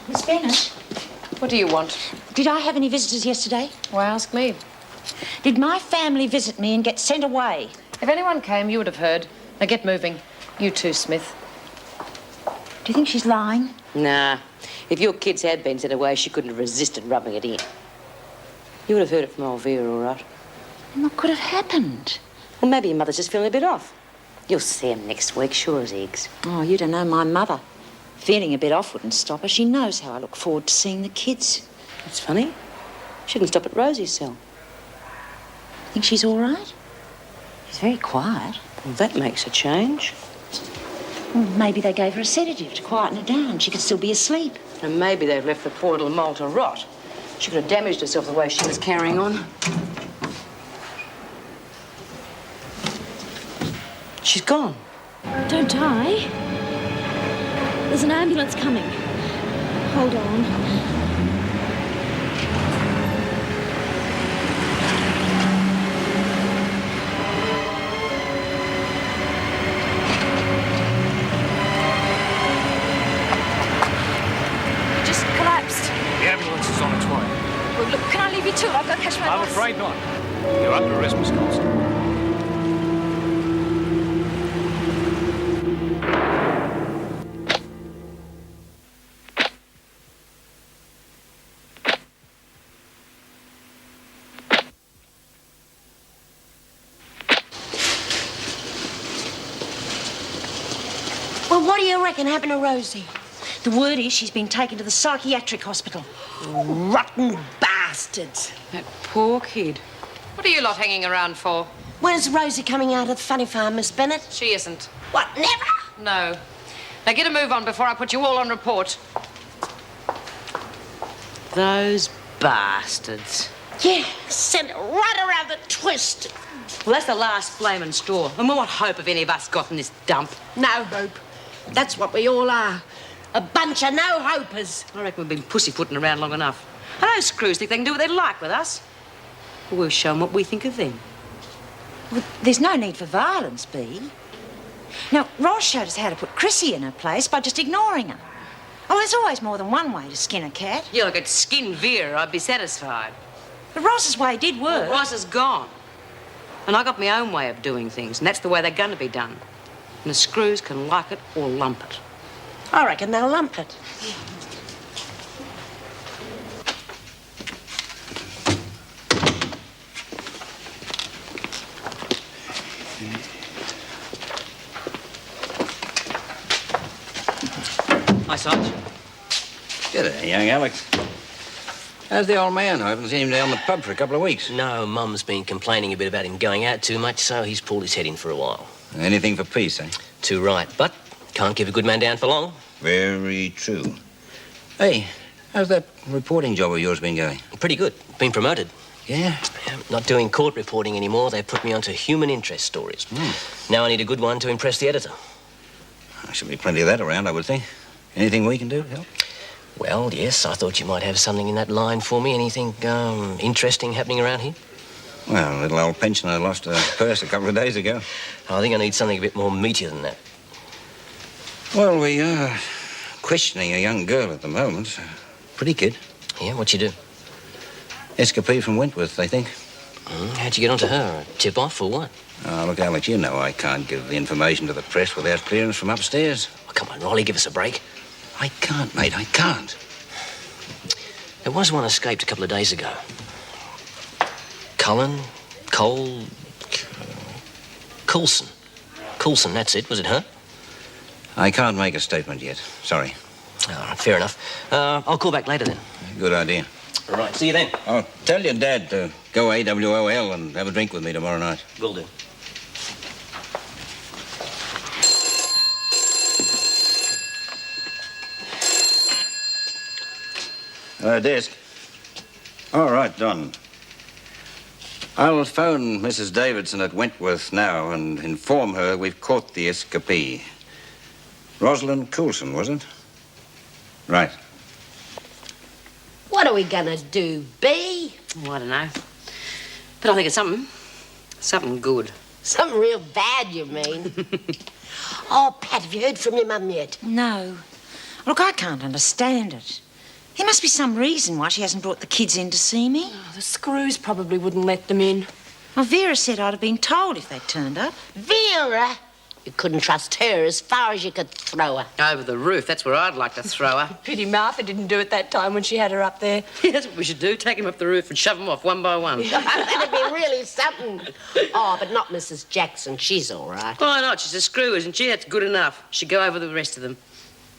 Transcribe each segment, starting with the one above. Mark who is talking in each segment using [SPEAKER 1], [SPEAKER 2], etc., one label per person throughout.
[SPEAKER 1] Miss Bennett,
[SPEAKER 2] What do you want?
[SPEAKER 1] did I have any visitors yesterday?
[SPEAKER 2] Why ask me?
[SPEAKER 1] Did my family visit me and get sent away?
[SPEAKER 2] If anyone came, you would have heard. Now get moving. You too, Smith.
[SPEAKER 1] Do you think she's lying?
[SPEAKER 3] Nah. If your kids had been sent away, she couldn't have resisted rubbing it in. You would have heard it from old Vera, all right.
[SPEAKER 1] And what could have happened?
[SPEAKER 3] Well, maybe your mother's just feeling a bit off. You'll see him next week, sure as eggs.
[SPEAKER 1] Oh, you don't know my mother. Feeling a bit off wouldn't stop her. She knows how I look forward to seeing the kids.
[SPEAKER 3] That's funny. She didn't stop at Rosie's cell.
[SPEAKER 1] Think she's all right? She's very quiet.
[SPEAKER 3] Well, that makes a change.
[SPEAKER 1] Well, maybe they gave her a sedative to quieten her down. She could still be asleep.
[SPEAKER 3] And maybe they've left the poor little mole to rot. She could have damaged herself the way she was carrying on. She's gone.
[SPEAKER 4] Don't die. There's an ambulance coming. Hold on.
[SPEAKER 1] It just collapsed.
[SPEAKER 5] The ambulance is on its way.
[SPEAKER 1] Well, look, can I leave you to it? I've got to catch my
[SPEAKER 5] I'm
[SPEAKER 1] bus.
[SPEAKER 5] afraid not. You're under arrest, Miss Constable.
[SPEAKER 6] Well, what do you reckon happened to Rosie?
[SPEAKER 1] The word is she's been taken to the psychiatric hospital.
[SPEAKER 6] Rotten bastards.
[SPEAKER 3] That poor kid.
[SPEAKER 2] What are you lot hanging around for?
[SPEAKER 6] When's Rosie coming out of the funny farm, Miss Bennett?
[SPEAKER 2] She isn't.
[SPEAKER 6] What, never?
[SPEAKER 2] No. Now get a move on before I put you all on report.
[SPEAKER 3] Those bastards.
[SPEAKER 6] Yeah, sent it right around the twist.
[SPEAKER 3] Well, that's the last flaming straw. And what hope have any of us got in this dump?
[SPEAKER 6] No hope. That's what we all are. A bunch of no-hopers.
[SPEAKER 3] I reckon we've been pussyfooting around long enough. And those screws think they can do what they like with us. We'll show them what we think of them.
[SPEAKER 1] Well, there's no need for violence, Bea. Now, Ross showed us how to put Chrissy in her place by just ignoring her. Oh, there's always more than one way to skin a cat.
[SPEAKER 3] Yeah, I could skin Vera, I'd be satisfied.
[SPEAKER 1] But Ross's way did work.
[SPEAKER 3] Ross is gone. And I got my own way of doing things, and that's the way they're going to be done. And the screws can like it or lump it.
[SPEAKER 6] I reckon they'll lump it.
[SPEAKER 3] Hi, Sarge.
[SPEAKER 7] G'day, young Alex. How's the old man? I haven't seen him down the pub for a couple of weeks.
[SPEAKER 8] No, Mum's been complaining a bit about him going out too much, so he's pulled his head in for a while.
[SPEAKER 7] Anything for peace, eh?
[SPEAKER 8] Too right, but can't keep a good man down for long.
[SPEAKER 7] Very true. Hey, how's that reporting job of yours been going?
[SPEAKER 8] Pretty good. Been promoted.
[SPEAKER 7] Yeah?
[SPEAKER 8] Not doing court reporting anymore. They put me onto human interest stories. Now I need a good one to impress the editor.
[SPEAKER 7] There should be plenty of that around, I would think. Anything we can do to help?
[SPEAKER 8] Well, yes, I thought you might have something in that line for me. Anything interesting happening around here?
[SPEAKER 7] Well, little old pensioner lost her purse a couple of days ago.
[SPEAKER 8] I think I need something a bit more meatier than that.
[SPEAKER 7] Well, we are questioning a young girl at the moment. Pretty kid.
[SPEAKER 8] Yeah, what'd you do?
[SPEAKER 7] Escapee from Wentworth, they think.
[SPEAKER 8] How'd you get onto her? A tip-off or what?
[SPEAKER 7] Oh, look, Alex, you know I can't give the information to the press without clearance from upstairs.
[SPEAKER 8] Oh, come on, Riley, give us a break.
[SPEAKER 7] I can't, mate, I can't.
[SPEAKER 8] There was one escaped a couple of days ago. Coulson, Coulson, that's it. Was it her?
[SPEAKER 7] I can't make a statement yet. Sorry.
[SPEAKER 8] All right, fair enough. I'll call back later then.
[SPEAKER 7] Good idea.
[SPEAKER 8] All right, see you then.
[SPEAKER 7] I'll tell your dad to go AWOL and have a drink with me tomorrow night.
[SPEAKER 8] Will do.
[SPEAKER 7] Desk. All right, Don. I'll phone Mrs. Davidson at Wentworth now and inform her we've caught the escapee. Rosalind Coulson, was it? Right.
[SPEAKER 6] What are we gonna do, Bea?
[SPEAKER 3] Oh, I don't know. But I think it's something. Something good.
[SPEAKER 6] Something real bad, you mean? Oh, Pat, have you heard from your mum yet?
[SPEAKER 1] No. Look, I can't understand it. There must be some reason why she hasn't brought the kids in to see me.
[SPEAKER 6] The screws probably wouldn't let them in.
[SPEAKER 1] Well, Vera said I'd have been told if they'd turned up.
[SPEAKER 6] Vera? You couldn't trust her as far as you could throw her.
[SPEAKER 3] Over the roof, that's where I'd like to throw her.
[SPEAKER 6] Pity Martha didn't do it that time when she had her up there.
[SPEAKER 3] Yeah, that's what we should do. Take him up the roof and shove them off one by one.
[SPEAKER 6] That'd be really something. Oh, but not Mrs. Jackson. She's all right.
[SPEAKER 3] Why not? She's a screw, isn't she? That's good enough. She'd go over the rest of them.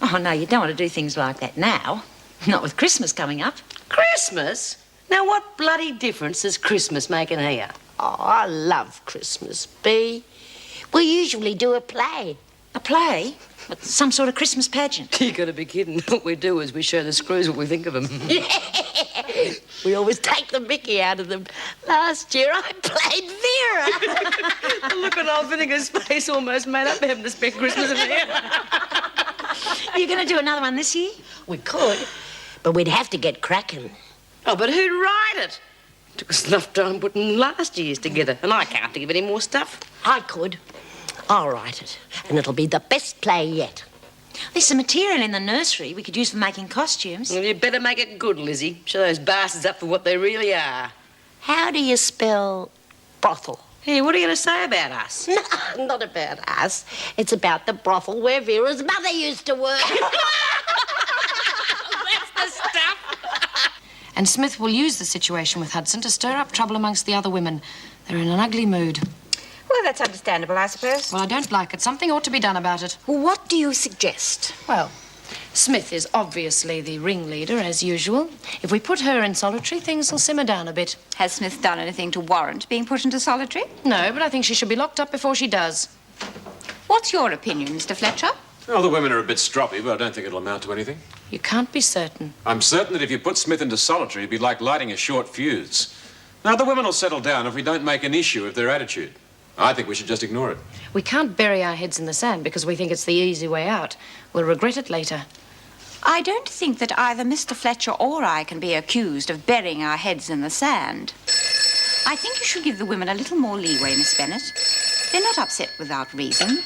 [SPEAKER 1] Oh, no, you don't want to do things like that now. Not with Christmas coming up.
[SPEAKER 3] Christmas? Now, what bloody difference does Christmas make in here?
[SPEAKER 6] Oh, I love Christmas, Bee. We usually do a play.
[SPEAKER 1] A play? Some sort of Christmas pageant?
[SPEAKER 3] You gotta be kidding. What we do is we show the screws what we think of them.
[SPEAKER 6] We always take the mickey out of them. Last year I played Vera.
[SPEAKER 3] Look at old Vinegar's face, almost made up having to spend Christmas in here.
[SPEAKER 1] Are you going to do another one this year?
[SPEAKER 6] We could, but we'd have to get cracking.
[SPEAKER 3] Oh, but who'd write it? Took us enough time putting last year's together, and I can't think of any more stuff.
[SPEAKER 6] I could. I'll write it, and it'll be the best play yet.
[SPEAKER 1] There's some material in the nursery we could use for making costumes.
[SPEAKER 3] Well, you better make it good, Lizzie. Show those bastards up for what they really are.
[SPEAKER 6] How do you spell brothel?
[SPEAKER 3] Hey, what are you going to say about us?
[SPEAKER 6] No, not about us. It's about the brothel where Vera's mother used to work.
[SPEAKER 3] That's the stuff.
[SPEAKER 2] And Smith will use the situation with Hudson to stir up trouble amongst the other women. They're in an ugly mood.
[SPEAKER 9] Well, that's understandable, I suppose.
[SPEAKER 2] Well, I don't like it. Something ought to be done about it.
[SPEAKER 9] Well, what do you suggest?
[SPEAKER 2] Well, Smith is obviously the ringleader, as usual. If we put her in solitary, things will simmer down a bit.
[SPEAKER 9] Has Smith done anything to warrant being put into solitary?
[SPEAKER 2] No, but I think she should be locked up before she does.
[SPEAKER 9] What's your opinion, Mr. Fletcher?
[SPEAKER 5] Well, the women are a bit stroppy, but I don't think it'll amount to anything.
[SPEAKER 2] You can't be certain.
[SPEAKER 5] I'm certain that if you put Smith into solitary, it'd be like lighting a short fuse. Now, the women will settle down if we don't make an issue of their attitude. I think we should just ignore it.
[SPEAKER 2] We can't bury our heads in the sand because we think it's the easy way out. We'll regret it later.
[SPEAKER 9] I don't think that either Mr. Fletcher or I can be accused of burying our heads in the sand. I think you should give the women a little more leeway, Miss Bennett. They're not upset without reason.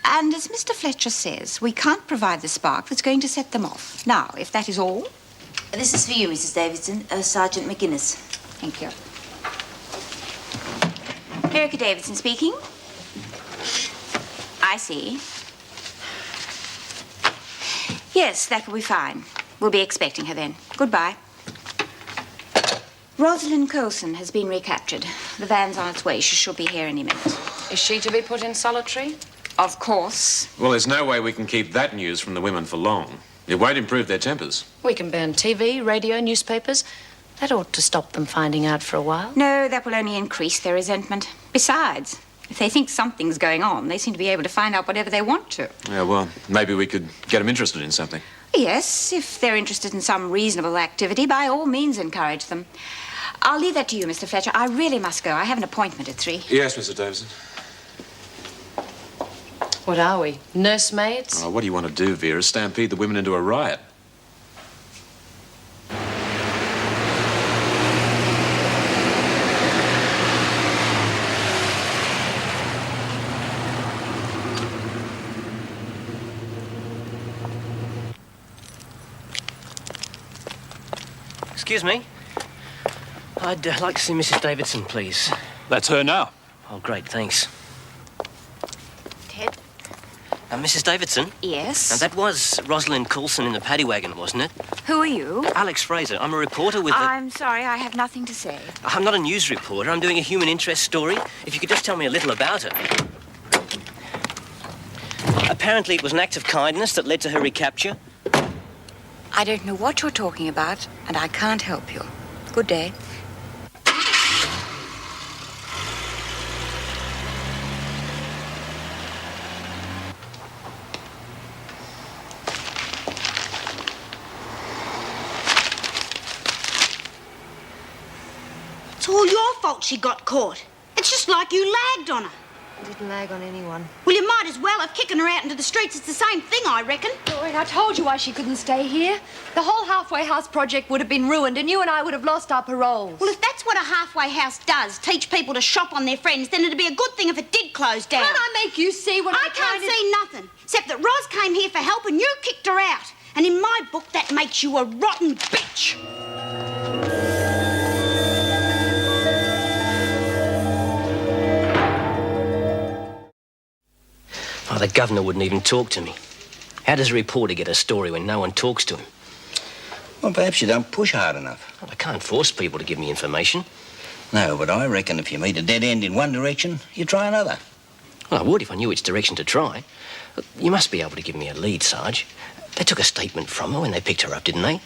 [SPEAKER 9] And as Mr. Fletcher says, we can't provide the spark that's going to set them off. Now, if that is all...
[SPEAKER 1] This is for you, Mrs. Davidson. Sergeant McGuinness.
[SPEAKER 9] Thank you. Erica Davidson speaking. I see. Yes, that will be fine. We'll be expecting her then. Goodbye. Rosalind Coulson has been recaptured. The van's on its way. She should be here any minute.
[SPEAKER 2] Is she to be put in solitary?
[SPEAKER 9] Of course.
[SPEAKER 5] Well, there's no way we can keep that news from the women for long. It won't improve their tempers.
[SPEAKER 2] We can burn TV, radio, newspapers. That ought to stop them finding out for a while.
[SPEAKER 9] No, that will only increase their resentment. Besides, if they think something's going on, they seem to be able to find out whatever they want to.
[SPEAKER 5] Yeah, well, maybe we could get them interested in something.
[SPEAKER 9] Yes, if they're interested in some reasonable activity, by all means encourage them. I'll leave that to you, Mr. Fletcher. I really must go. I have an appointment at 3.
[SPEAKER 5] Yes, Mr. Davison.
[SPEAKER 2] What are we? Nursemaids?
[SPEAKER 5] Oh, what do you want to do, Vera? Stampede the women into a riot?
[SPEAKER 8] Excuse me. I'd like to see Mrs. Davidson, please.
[SPEAKER 10] That's her now.
[SPEAKER 8] Oh, great, thanks.
[SPEAKER 9] Ted?
[SPEAKER 8] Mrs. Davidson?
[SPEAKER 9] Yes?
[SPEAKER 8] Now, that was Rosalind Coulson in the paddy wagon, wasn't it?
[SPEAKER 9] Who are you?
[SPEAKER 8] Alex Fraser. I'm a reporter with the...
[SPEAKER 9] I'm sorry, I have nothing to say.
[SPEAKER 8] I'm not a news reporter. I'm doing a human interest story. If you could just tell me a little about her. Apparently, it was an act of kindness that led to her recapture.
[SPEAKER 9] I don't know what you're talking about, and I can't help you. Good day.
[SPEAKER 11] It's all your fault she got caught. It's just like you lagged on her.
[SPEAKER 2] I didn't lag on anyone.
[SPEAKER 11] Well, you might as well have kicking her out into the streets. It's the same thing, I reckon.
[SPEAKER 4] Doreen, I told you why she couldn't stay here. The whole halfway house project would have been ruined and you and I would have lost our paroles.
[SPEAKER 11] Well, if that's what a halfway house does, teach people to shop on their friends, then it'd be a good thing if it did close down.
[SPEAKER 4] Can't I make you see what
[SPEAKER 11] I can't see nothing, except that Ros came here for help and you kicked her out. And in my book, that makes you a rotten bitch.
[SPEAKER 8] Oh, the governor wouldn't even talk to me. How does a reporter get a story when no one talks to him?
[SPEAKER 7] Well, perhaps you don't push hard enough.
[SPEAKER 8] Well, I can't force people to give me information.
[SPEAKER 7] No, but I reckon if you meet a dead end in one direction, you try another.
[SPEAKER 8] Well, I would if I knew which direction to try. Look, you must be able to give me a lead, Sarge. They took a statement from her when they picked her up, didn't they?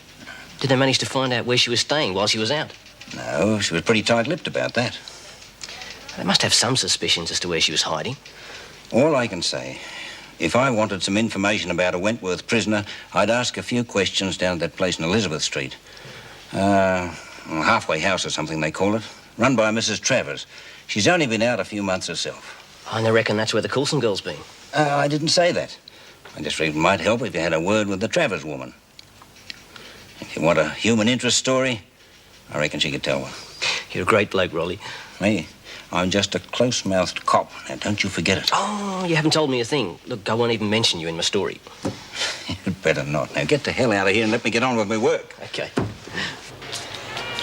[SPEAKER 8] Did they manage to find out where she was staying while she was out?
[SPEAKER 7] No, she was pretty tight-lipped about that.
[SPEAKER 8] They must have some suspicions as to where she was hiding.
[SPEAKER 7] All I can say, if I wanted some information about a Wentworth prisoner, I'd ask a few questions down at that place in Elizabeth Street. Halfway House or something they call it. Run by Mrs. Travers. She's only been out a few months herself.
[SPEAKER 8] I reckon that's where the Coulson girl's been.
[SPEAKER 7] I didn't say that. I just reckon it might help if you had a word with the Travers woman. If you want a human interest story, I reckon she could tell one.
[SPEAKER 8] You're a great bloke, Rolly.
[SPEAKER 7] Me? I'm just a close-mouthed cop. Now, don't you forget it.
[SPEAKER 8] Oh, you haven't told me a thing. Look, I won't even mention you in my story.
[SPEAKER 7] You'd better not. Now, get the hell out of here and let me get on with my work.
[SPEAKER 8] Okay.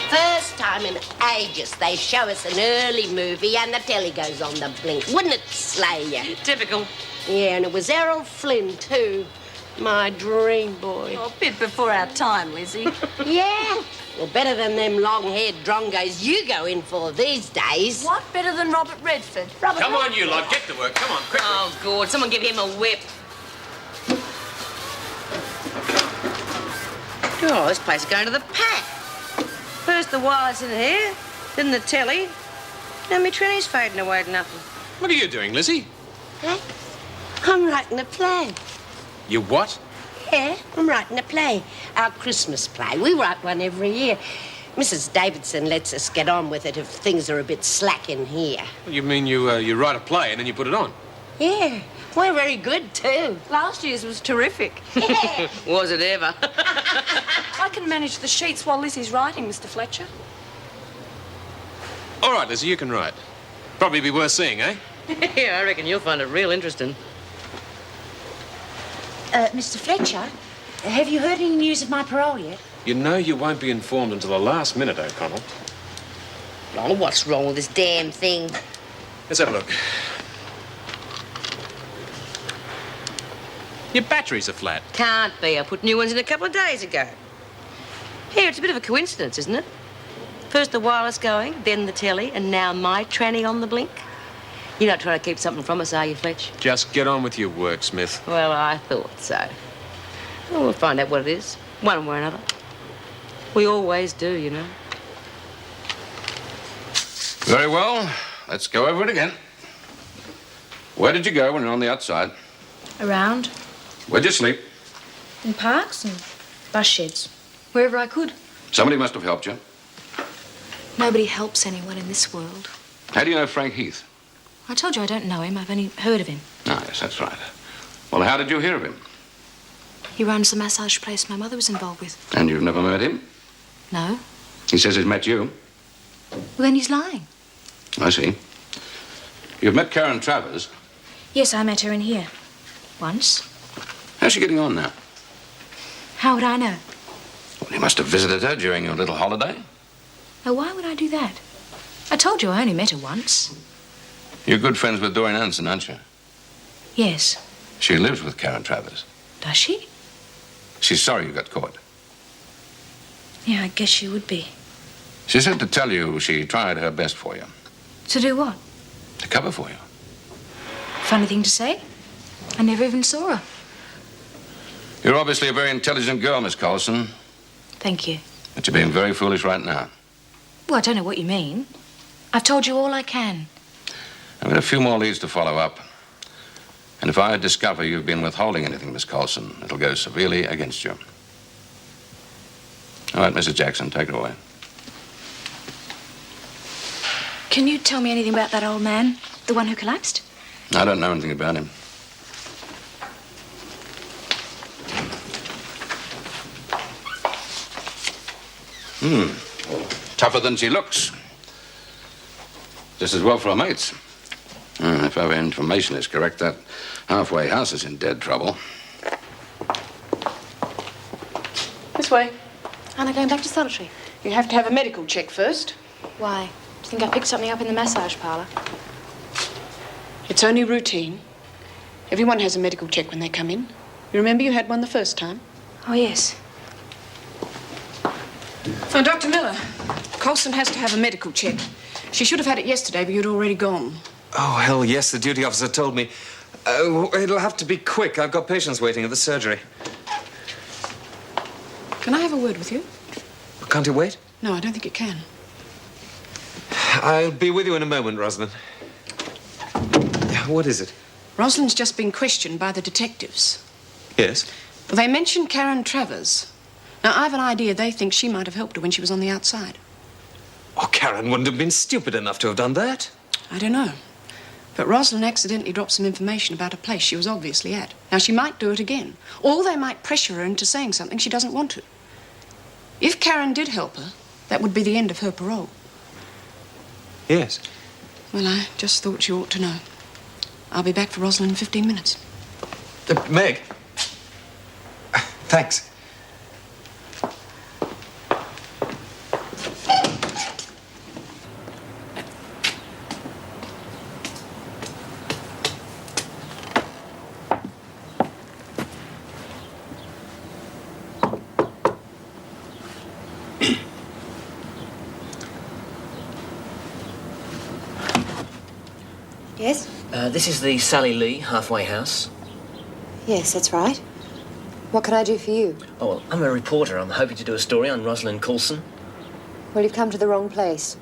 [SPEAKER 6] First time in ages they show us an early movie and the telly goes on the blink. Wouldn't it slay you?
[SPEAKER 3] Typical.
[SPEAKER 6] Yeah, and it was Errol Flynn, too. My dream boy.
[SPEAKER 9] Oh, a bit before our time, Lizzie.
[SPEAKER 6] Yeah. Well, better than them long-haired drongos you go in for these days.
[SPEAKER 9] What? Better than Robert Redford?
[SPEAKER 5] Come on, you lot, get to work. Come on, quick.
[SPEAKER 3] Oh, God, someone give him a whip. Oh, this place is going to the pack. First the wireless in here, then the telly. Now my tranny's fading away to nothing.
[SPEAKER 5] What are you doing, Lizzie?
[SPEAKER 6] Huh? I'm writing a play.
[SPEAKER 5] You what?
[SPEAKER 6] Yeah, I'm writing a play. Our Christmas play. We write one every year. Mrs. Davidson lets us get on with it if things are a bit slack in here.
[SPEAKER 5] You mean you write a play and then you put it on?
[SPEAKER 6] Yeah, we're very good, too.
[SPEAKER 4] Last year's was terrific.
[SPEAKER 3] Was it ever?
[SPEAKER 4] I can manage the sheets while Lizzie's writing, Mr. Fletcher.
[SPEAKER 5] All right, Lizzie, you can write. Probably be worth seeing, eh?
[SPEAKER 3] Yeah, I reckon you'll find it real interesting.
[SPEAKER 1] Mr. Fletcher, have you heard any news of my parole yet?
[SPEAKER 5] You know you won't be informed until the last minute, O'Connell.
[SPEAKER 6] Oh, what's wrong with this damn thing?
[SPEAKER 5] Let's have a look. Your batteries are flat.
[SPEAKER 3] Can't be. I put new ones in a couple of days ago. Here, it's a bit of a coincidence, isn't it? First the wireless going, then the telly, and now my tranny on the blink. You're not trying to keep something from us, are you, Fletch?
[SPEAKER 5] Just get on with your work, Smith.
[SPEAKER 3] Well, I thought so. Well, we'll find out what it is, one way or another. We always do, you know.
[SPEAKER 10] Very well. Let's go over it again. Where did you go when you were on the outside?
[SPEAKER 2] Around.
[SPEAKER 10] Where'd you sleep?
[SPEAKER 2] In parks and bus sheds.
[SPEAKER 4] Wherever I could.
[SPEAKER 10] Somebody must have helped you.
[SPEAKER 2] Nobody helps anyone in this world.
[SPEAKER 10] How do you know Frank Heath?
[SPEAKER 2] I told you I don't know him. I've only heard of him.
[SPEAKER 10] Ah, yes, that's right. Well, how did you hear of him?
[SPEAKER 2] He runs the massage place my mother was involved with.
[SPEAKER 10] And you've never met him?
[SPEAKER 2] No.
[SPEAKER 10] He says he's met you.
[SPEAKER 2] Well, then he's lying.
[SPEAKER 10] I see. You've met Karen Travers.
[SPEAKER 2] Yes, I met her in here. Once.
[SPEAKER 10] How's she getting on now?
[SPEAKER 2] How would I know?
[SPEAKER 10] Well, you must have visited her during your little holiday.
[SPEAKER 2] Now, why would I do that? I told you I only met her once.
[SPEAKER 10] You're good friends with Doreen Anson, aren't you?
[SPEAKER 2] Yes.
[SPEAKER 10] She lives with Karen Travers.
[SPEAKER 2] Does she?
[SPEAKER 10] She's sorry you got caught.
[SPEAKER 2] Yeah, I guess she would be.
[SPEAKER 10] She said to tell you she tried her best for you.
[SPEAKER 2] To do what?
[SPEAKER 10] To cover for you.
[SPEAKER 2] Funny thing to say. I never even saw her.
[SPEAKER 10] You're obviously a very intelligent girl, Miss Coulson.
[SPEAKER 2] Thank you.
[SPEAKER 10] But you're being very foolish right now.
[SPEAKER 2] Well, I don't know what you mean. I've told you all I can.
[SPEAKER 10] I've got a few more leads to follow up. And if I discover you've been withholding anything, Miss Coulson, it'll go severely against you. All right, Mrs. Jackson, take it away.
[SPEAKER 2] Can you tell me anything about that old man? The one who collapsed?
[SPEAKER 10] I don't know anything about him. Tougher than she looks. Just as well for her mates. If our information is correct, that halfway house is in dead trouble.
[SPEAKER 12] way.
[SPEAKER 13] Aren't I going back to solitary?
[SPEAKER 12] You have to have a medical check first.
[SPEAKER 13] Why? Do you think I picked something up in the massage parlour?
[SPEAKER 12] It's only routine. Everyone has a medical check when they come in. You remember you had one the first time?
[SPEAKER 13] Oh, yes.
[SPEAKER 12] Oh, Dr. Miller, Colson has to have a medical check. She should have had it yesterday, but you'd already gone.
[SPEAKER 14] Oh, hell yes, the duty officer told me. It'll have to be quick. I've got patients waiting at the surgery.
[SPEAKER 12] Can I have a word with you?
[SPEAKER 14] Can't it wait?
[SPEAKER 12] No, I don't think it can.
[SPEAKER 14] I'll be with you in a moment, Rosalind. What is it?
[SPEAKER 12] Rosalind's just been questioned by the detectives.
[SPEAKER 14] Yes?
[SPEAKER 12] Well, they mentioned Karen Travers. Now, I've an idea they think she might have helped her when she was on the outside.
[SPEAKER 14] Oh, Karen wouldn't have been stupid enough to have done that.
[SPEAKER 12] I don't know. But Rosalind accidentally dropped some information about a place she was obviously at. Now, she might do it again. Or they might pressure her into saying something she doesn't want to. If Karen did help her, that would be the end of her parole.
[SPEAKER 14] Yes.
[SPEAKER 12] Well, I just thought you ought to know. I'll be back for Rosalind in 15 minutes.
[SPEAKER 14] Meg. Thanks.
[SPEAKER 15] Yes?
[SPEAKER 8] This is the Sally Lee halfway house.
[SPEAKER 15] Yes, that's right. What can I do for you?
[SPEAKER 8] Oh, well, I'm a reporter. I'm hoping to do a story on Rosalind Coulson.
[SPEAKER 15] Well, you've come to the wrong place.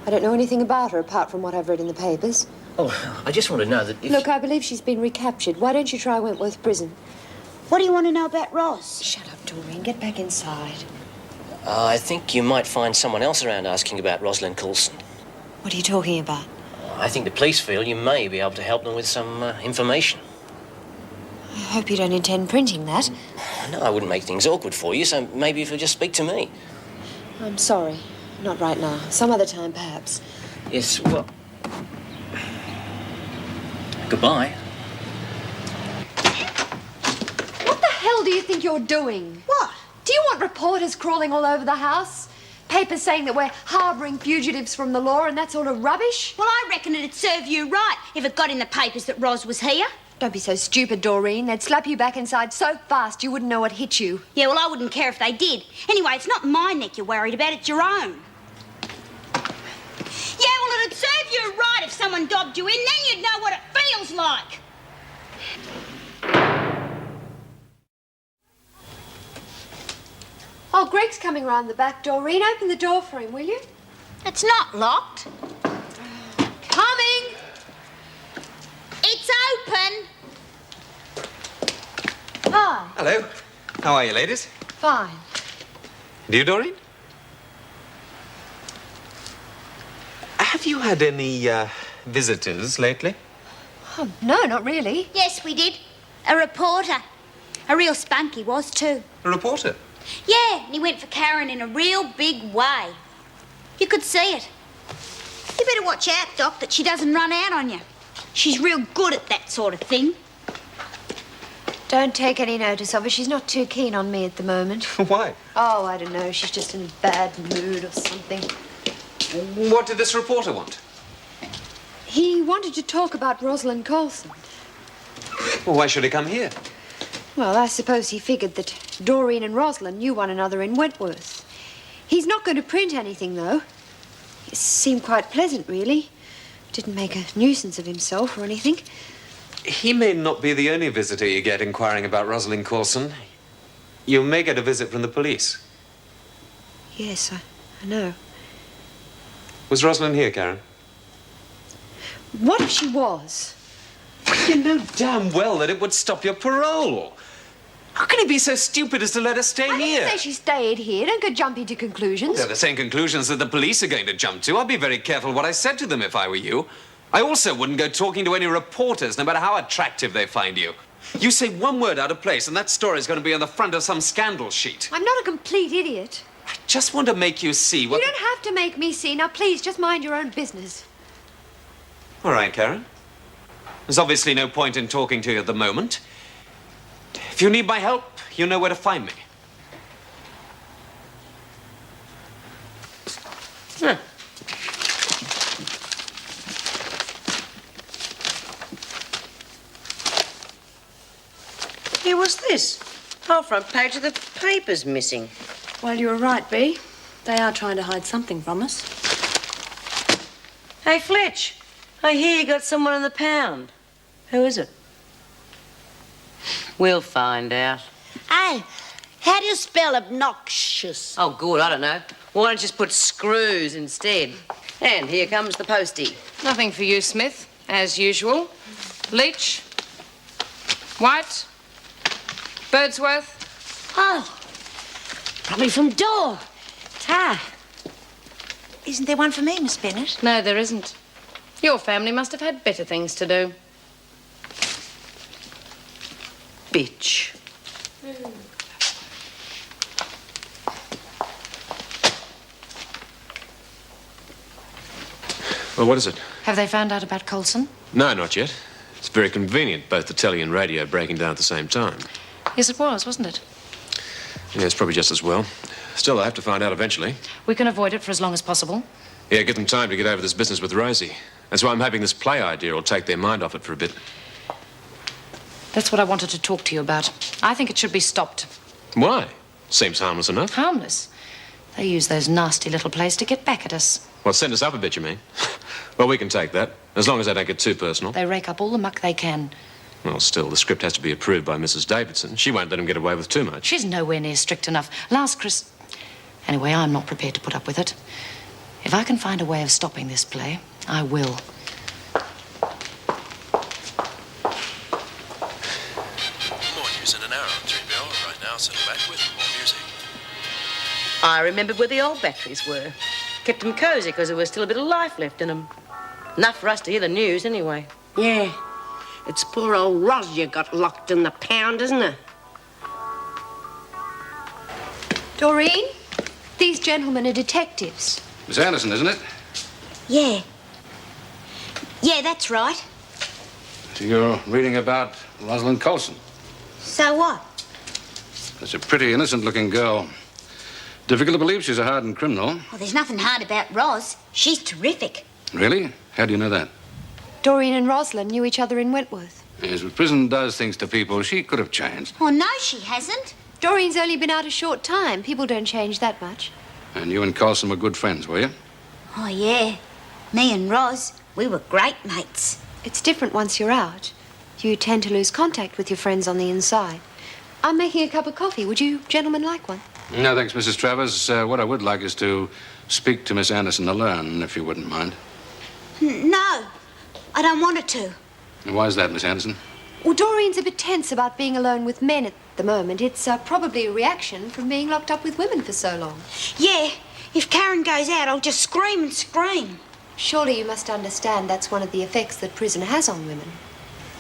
[SPEAKER 15] I don't know anything about her apart from what I've read in the papers.
[SPEAKER 8] Oh, I just want to know that if...
[SPEAKER 15] Look, I believe she's been recaptured. Why don't you try Wentworth Prison?
[SPEAKER 11] What do you want to know about Ross?
[SPEAKER 15] Shut up, Doreen. Get back inside.
[SPEAKER 8] I think you might find someone else around asking about Rosalind Coulson.
[SPEAKER 15] What are you talking about?
[SPEAKER 8] I think the police feel you may be able to help them with some information.
[SPEAKER 15] I hope you don't intend printing that.
[SPEAKER 8] No, I wouldn't make things awkward for you, so maybe if you'll just speak to me.
[SPEAKER 15] I'm sorry. Not right now. Some other time, perhaps.
[SPEAKER 8] Yes, well... Goodbye.
[SPEAKER 4] What the hell do you think you're doing?
[SPEAKER 11] What?
[SPEAKER 4] Do you want reporters crawling all over the house? Papers saying that we're harbouring fugitives from the law and that sort of rubbish?
[SPEAKER 11] Well, I reckon it'd serve you right if it got in the papers that Ros was here.
[SPEAKER 4] Don't be so stupid, Doreen. They'd slap you back inside so fast you wouldn't know what hit you.
[SPEAKER 11] Yeah, well, I wouldn't care if they did. Anyway, it's not my neck you're worried about, it's your own. Yeah, well, it'd serve you right if someone dobbed you in, then you'd know what it feels like.
[SPEAKER 4] Oh, Greg's coming round the back, Doreen. Open the door for him, will you?
[SPEAKER 11] It's not locked.
[SPEAKER 4] Coming!
[SPEAKER 11] It's open.
[SPEAKER 4] Hi.
[SPEAKER 14] Hello. How are you, ladies?
[SPEAKER 4] Fine.
[SPEAKER 14] And you, Doreen? Have you had any, visitors lately?
[SPEAKER 4] Oh, no, not really.
[SPEAKER 11] Yes, we did. A reporter. A real spunk he was, too.
[SPEAKER 14] A reporter?
[SPEAKER 11] Yeah, and he went for Karen in a real big way. You could see it. You better watch out, Doc, that she doesn't run out on you. She's real good at that sort of thing.
[SPEAKER 15] Don't take any notice of her. She's not too keen on me at the moment.
[SPEAKER 14] Why?
[SPEAKER 15] Oh, I don't know. She's just in a bad mood or something.
[SPEAKER 14] What did this reporter want?
[SPEAKER 4] He wanted to talk about Rosalind Coulson.
[SPEAKER 14] Well, why should he come here?
[SPEAKER 15] Well, I suppose he figured that Doreen and Rosalind knew one another in Wentworth. He's not going to print anything, though. It seemed quite pleasant, really. Didn't make a nuisance of himself or anything.
[SPEAKER 14] He may not be the only visitor you get inquiring about Rosalind Coulson. You may get a visit from the police.
[SPEAKER 15] Yes, I know.
[SPEAKER 14] Was Rosalind here, Karen?
[SPEAKER 15] What if she was?
[SPEAKER 14] You know damn well that it would stop your parole. How can he be so stupid as to let her stay
[SPEAKER 4] I
[SPEAKER 14] here?
[SPEAKER 4] didn't say she stayed here. Don't go jumping to conclusions.
[SPEAKER 14] They're the same conclusions that the police are going to jump to. I'd be very careful what I said to them if I were you. I also wouldn't go talking to any reporters, no matter how attractive they find you. You say one word out of place, and that story's going to be on the front of some scandal sheet.
[SPEAKER 4] I'm not a complete idiot.
[SPEAKER 14] I just want to make you see what...
[SPEAKER 4] You don't have to make me see. Now, please, just mind your own business.
[SPEAKER 14] All right, Karen. There's obviously no point in talking to you at the moment. If you need my help, you know where to find me.
[SPEAKER 3] Huh. Here, what's this? Whole front page of the paper's missing.
[SPEAKER 16] Well, you were right, Bea. They are trying to hide something from us.
[SPEAKER 3] Hey, Fletch, I hear you got someone in the pound. Who is it? We'll find out.
[SPEAKER 6] Hey, how do you spell obnoxious?
[SPEAKER 3] Oh, good, I don't know. Why don't you just put screws instead? And here comes the postie.
[SPEAKER 2] Nothing for you, Smith, as usual. Leach, White, Birdsworth.
[SPEAKER 6] Oh, probably from Dore. Tar.
[SPEAKER 1] Isn't there one for me, Miss Bennett?
[SPEAKER 2] No, there isn't. Your family must have had better things to do.
[SPEAKER 3] Bitch.
[SPEAKER 5] Well, what is it?
[SPEAKER 2] Have they found out about Coulson?
[SPEAKER 5] No, not yet. It's very convenient, both the telly and radio breaking down at the same time.
[SPEAKER 2] Yes, it was, wasn't it?
[SPEAKER 5] Yeah, it's probably just as well. Still, I'll have to find out eventually.
[SPEAKER 2] We can avoid it for as long as possible.
[SPEAKER 5] Yeah, give them time to get over this business with Rosie. That's why I'm hoping this play idea will take their mind off it for a bit.
[SPEAKER 2] That's what I wanted to talk to you about. I think it should be stopped.
[SPEAKER 5] Why? Seems harmless enough.
[SPEAKER 2] Harmless? They use those nasty little plays to get back at us.
[SPEAKER 5] Well, send us up a bit, you mean? Well, we can take that, as long as they don't get too personal.
[SPEAKER 2] They rake up all the muck they can.
[SPEAKER 5] Well, still, the script has to be approved by Mrs. Davidson. She won't let them get away with too much.
[SPEAKER 2] She's nowhere near strict enough. Anyway, I'm not prepared to put up with it. If I can find a way of stopping this play, I will.
[SPEAKER 17] More news in an hour on 3BL. Right now, settle back with more music.
[SPEAKER 3] I remembered where the old batteries were. Kept them cosy because there was still a bit of life left in them. Enough for us to hear the news, anyway.
[SPEAKER 6] Yeah. It's poor old Ros you got locked in the pound, isn't it?
[SPEAKER 15] Doreen, these gentlemen are detectives.
[SPEAKER 10] Miss Anderson, isn't it?
[SPEAKER 11] Yeah. Yeah, that's right.
[SPEAKER 10] So you're reading about Rosalind Coulson.
[SPEAKER 11] So what?
[SPEAKER 10] That's a pretty innocent-looking girl. Difficult to believe she's a hardened criminal.
[SPEAKER 11] Well, there's nothing hard about Ros. She's terrific.
[SPEAKER 10] Really? How do you know that?
[SPEAKER 15] Doreen and Rosalind knew each other in Wentworth.
[SPEAKER 10] Yes, but prison does things to people. She could have changed.
[SPEAKER 11] Oh, no, she hasn't.
[SPEAKER 15] Doreen's only been out a short time. People don't change that much.
[SPEAKER 10] And you and Coulson were good friends, were you?
[SPEAKER 11] Oh, yeah. Me and Ros, we were great mates.
[SPEAKER 15] It's different once you're out. You tend to lose contact with your friends on the inside. I'm making a cup of coffee. Would you gentlemen like one?
[SPEAKER 10] No, thanks, Mrs. Travers. What I would like is to speak to Miss Anderson alone, if you wouldn't mind.
[SPEAKER 11] No, I don't want her to.
[SPEAKER 10] And why is that, Miss Anderson?
[SPEAKER 15] Well, Doreen's a bit tense about being alone with men at the moment. It's probably a reaction from being locked up with women for so long.
[SPEAKER 11] Yeah, if Karen goes out, I'll just scream and scream.
[SPEAKER 15] Surely you must understand that's one of the effects that prison has on women.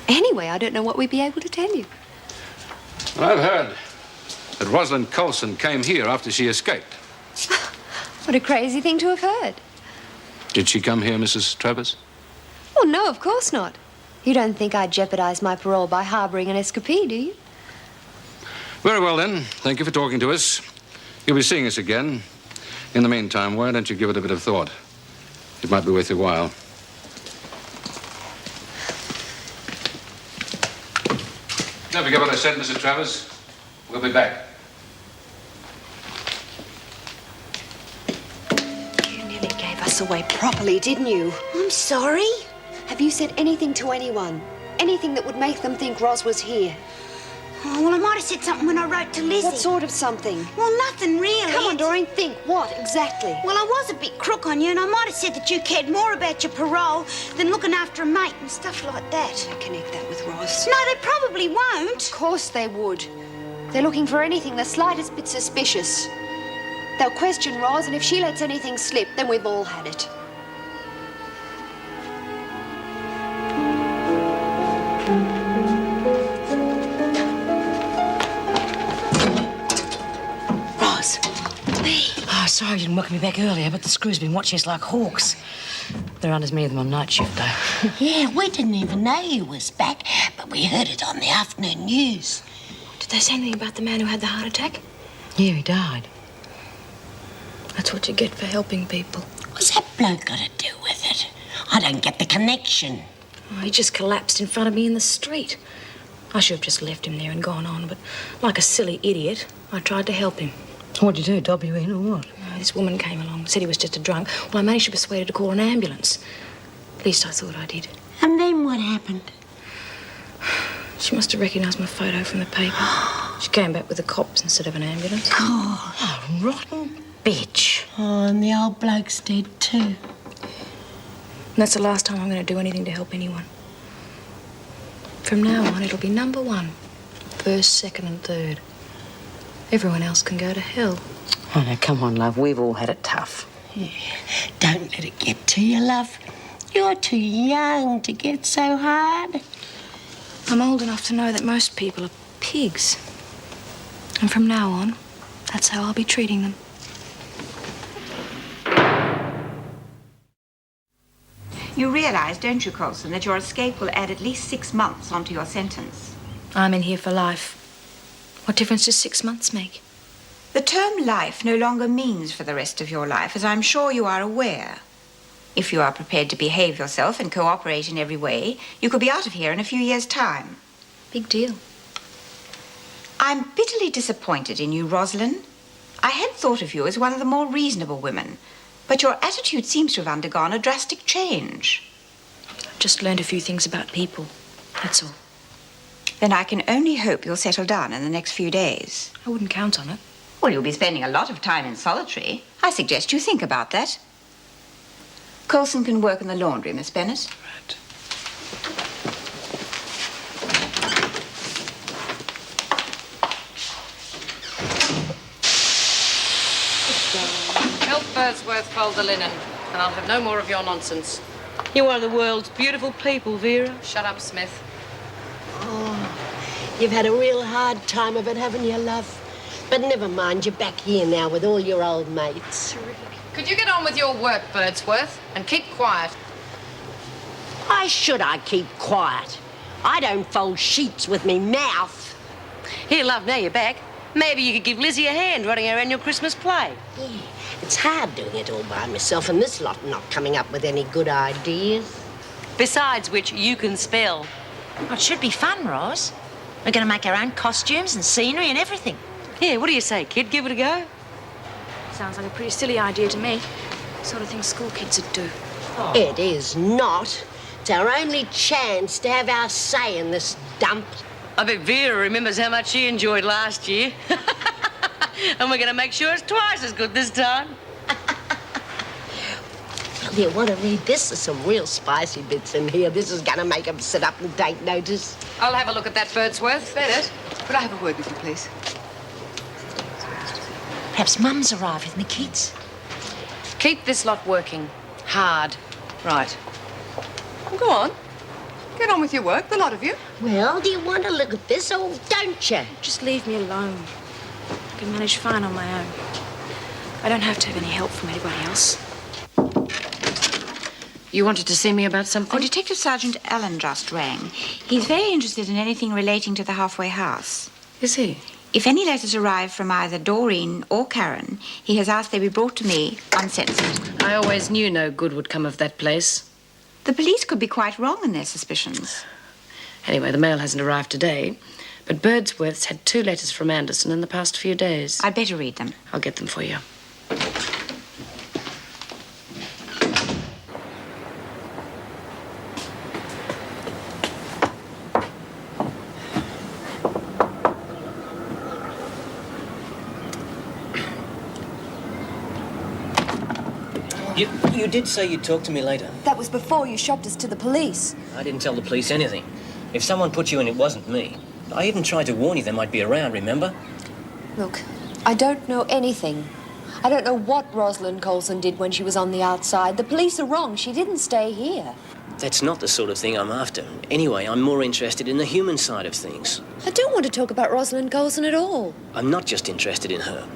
[SPEAKER 15] Anyway, I don't know what we'd be able to tell you.
[SPEAKER 10] Well, I've heard that Rosalind Coulson came here after she escaped.
[SPEAKER 15] What a crazy thing to have heard.
[SPEAKER 10] Did she come here, Mrs. Travers?
[SPEAKER 15] Oh, no, of course not. You don't think I'd jeopardize my parole by harboring an escapee, do you?
[SPEAKER 10] Very well, then. Thank you for talking to us. You'll be seeing us again. In the meantime, why don't you give it a bit of thought? It might be worth your while. Don't forget what I said, Mrs. Travers. We'll be back.
[SPEAKER 15] You nearly gave us away properly, didn't you?
[SPEAKER 11] I'm sorry.
[SPEAKER 15] Have you said anything to anyone? Anything that would make them think Ros was here?
[SPEAKER 11] Oh, well, I might have said something when I wrote to Lizzie.
[SPEAKER 15] What sort of something?
[SPEAKER 11] Well, nothing really.
[SPEAKER 15] Come on, Doreen, think. What, exactly?
[SPEAKER 11] Well, I was a bit crook on you, and I might have said that you cared more about your parole than looking after a mate and stuff like that.
[SPEAKER 15] I connect that with Ros.
[SPEAKER 11] No, they probably won't.
[SPEAKER 15] Of course they would. They're looking for anything the slightest bit suspicious. They'll question Ros, and if she lets anything slip, then we've all had it.
[SPEAKER 6] Ros.
[SPEAKER 3] Oh, sorry you didn't welcome me back earlier, but the screw's been watching us like hawks. They're on as many of them on night shift, though.
[SPEAKER 6] Yeah, we didn't even know you was back, but we heard it on the afternoon news.
[SPEAKER 13] Did they say anything about the man who had the heart attack?
[SPEAKER 3] Yeah, he died.
[SPEAKER 13] That's what you get for helping people.
[SPEAKER 6] What's that bloke got to do with it? I don't get the connection.
[SPEAKER 13] Oh, he just collapsed in front of me in the street. I should have just left him there and gone on, but like a silly idiot, I tried to help him.
[SPEAKER 3] What'd you do, dob you in or what?
[SPEAKER 13] This woman came along, said he was just a drunk. Well, I managed to persuade her to call an ambulance. At least I thought I did.
[SPEAKER 6] And then what happened?
[SPEAKER 13] She must have recognised my photo from the paper. She came back with the cops instead of an ambulance.
[SPEAKER 6] Oh, rotten bitch. Oh, and the old bloke's dead too.
[SPEAKER 13] And that's the last time I'm going to do anything to help anyone. From now on, it'll be number one. First, second, and third. Everyone else can go to hell.
[SPEAKER 3] Oh, now, come on, love. We've all had it tough.
[SPEAKER 6] Yeah. Don't let it get to you, love. You're too young to get so hard.
[SPEAKER 13] I'm old enough to know that most people are pigs. And from now on, that's how I'll be treating them.
[SPEAKER 9] You realise, don't you, Coulson, that your escape will add at least 6 months onto your sentence?
[SPEAKER 13] I'm in here for life. What difference does 6 months make?
[SPEAKER 9] The term life no longer means for the rest of your life, as I'm sure you are aware. If you are prepared to behave yourself and cooperate in every way, you could be out of here in a few years' time.
[SPEAKER 13] Big deal.
[SPEAKER 9] I'm bitterly disappointed in you, Rosalind. I had thought of you as one of the more reasonable women, but your attitude seems to have undergone a drastic change.
[SPEAKER 13] I've just learned a few things about people, that's all.
[SPEAKER 9] Then I can only hope you'll settle down in the next few days.
[SPEAKER 13] I wouldn't count on it.
[SPEAKER 9] Well, you'll be spending a lot of time in solitary. I suggest you think about that. Coulson can work in the laundry, Miss Bennett.
[SPEAKER 10] Right.
[SPEAKER 12] Help Birdsworth fold the linen, and I'll have no more of your nonsense.
[SPEAKER 3] You're one of the world's beautiful people, Vera.
[SPEAKER 12] Shut up, Smith.
[SPEAKER 6] Oh, you've had a real hard time of it, haven't you, love? But never mind, you're back here now with all your old mates.
[SPEAKER 12] Could you get on with your work, Birdsworth, and keep quiet?
[SPEAKER 6] Why should I keep quiet? I don't fold sheets with me mouth.
[SPEAKER 3] Here, love, now you're back. Maybe you could give Lizzie a hand running our annual Christmas play.
[SPEAKER 6] Yeah, it's hard doing it all by myself and this lot not coming up with any good ideas.
[SPEAKER 3] Besides which, you can spell.
[SPEAKER 1] Oh, it should be fun, Ros. We're going to make our own costumes and scenery and everything.
[SPEAKER 3] Yeah, what do you say, kid? Give it a go?
[SPEAKER 13] Sounds like a pretty silly idea to me. Sort of thing school kids would do.
[SPEAKER 6] Oh. It is not. It's our only chance to have our say in this dump.
[SPEAKER 3] I bet Vera remembers how much she enjoyed last year. And we're going to make sure it's twice as good this time.
[SPEAKER 6] You want to read this? There's some real spicy bits in here. This is going to make them sit up and take notice.
[SPEAKER 12] I'll have a look at that, Birdsworth. Bennett, could I have a word with you, please?
[SPEAKER 1] Perhaps Mum's arrived with me kids.
[SPEAKER 12] Keep this lot working. Hard. Right. Well, go on. Get on with your work, the lot of you.
[SPEAKER 6] Well, do you want to look at this or don't you?
[SPEAKER 13] Just leave me alone. I can manage fine on my own. I don't have to have any help from anybody else.
[SPEAKER 2] You wanted to see me about something?
[SPEAKER 9] Oh, Detective Sergeant Allen just rang. He's very interested in anything relating to the halfway house.
[SPEAKER 2] Is he?
[SPEAKER 9] If any letters arrive from either Doreen or Karen, he has asked they be brought to me uncensored.
[SPEAKER 2] I always knew no good would come of that place.
[SPEAKER 9] The police could be quite wrong in their suspicions.
[SPEAKER 2] Anyway, the mail hasn't arrived today, but Birdsworth's had 2 letters from Anderson in the past few days.
[SPEAKER 9] I'd better read them.
[SPEAKER 2] I'll get them for you.
[SPEAKER 8] You did say you'd talk to me later.
[SPEAKER 4] That was before you shoved us to the police.
[SPEAKER 8] I didn't tell the police anything. If someone put you in, it wasn't me. I even tried to warn you they might be around, remember?
[SPEAKER 15] Look, I don't know anything. I don't know what Rosalind Coulson did when she was on the outside. The police are wrong. She didn't stay here.
[SPEAKER 8] That's not the sort of thing I'm after. Anyway, I'm more interested in the human side of things.
[SPEAKER 15] I don't want to talk about Rosalind Coulson at all.
[SPEAKER 8] I'm not just interested in her.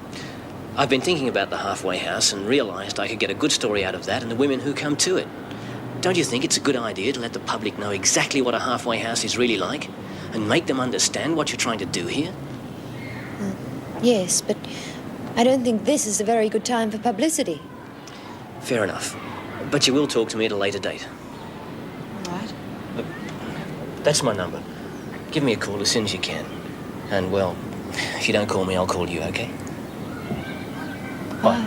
[SPEAKER 8] I've been thinking about the halfway house and realised I could get a good story out of that and the women who come to it. Don't you think it's a good idea to let the public know exactly what a halfway house is really like and make them understand what you're trying to do here?
[SPEAKER 15] Yes, but I don't think this is a very good time for publicity.
[SPEAKER 8] Fair enough. But you will talk to me at a later date.
[SPEAKER 9] All right.
[SPEAKER 8] Look, that's my number. Give me a call as soon as you can. And, well, if you don't call me, I'll call you, okay? Bye.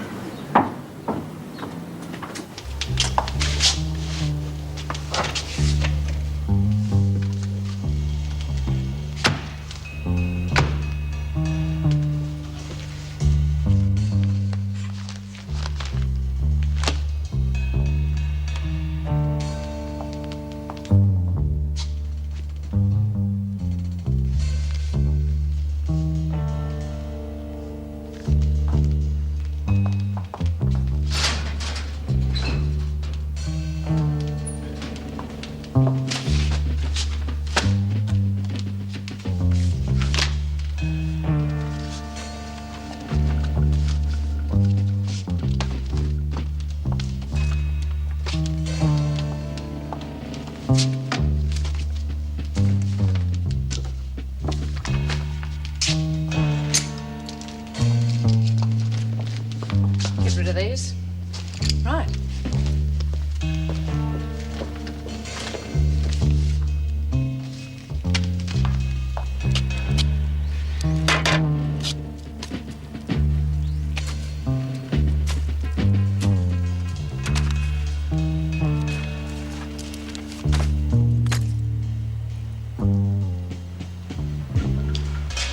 [SPEAKER 12] Get rid of these. Right.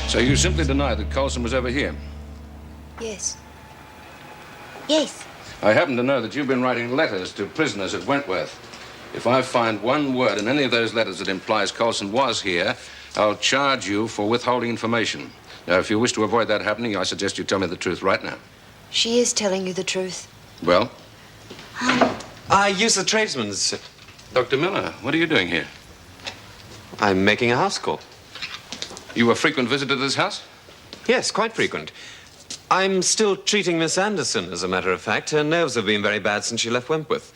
[SPEAKER 10] So you simply deny that Coulson was ever here?
[SPEAKER 15] Yes.
[SPEAKER 11] Yes.
[SPEAKER 10] I happen to know that you've been writing letters to prisoners at Wentworth. If I find one word in any of those letters that implies Coulson was here, I'll charge you for withholding information. Now, if you wish to avoid that happening, I suggest you tell me the truth right now.
[SPEAKER 15] She is telling you the truth.
[SPEAKER 10] Well?
[SPEAKER 14] I use the tradesman's.
[SPEAKER 10] Dr. Miller, what are you doing here?
[SPEAKER 14] I'm making a house call.
[SPEAKER 10] You a frequent visitor to this house?
[SPEAKER 14] Yes, quite frequent. I'm still treating Miss Anderson, as a matter of fact. Her nerves have been very bad since she left Wentworth.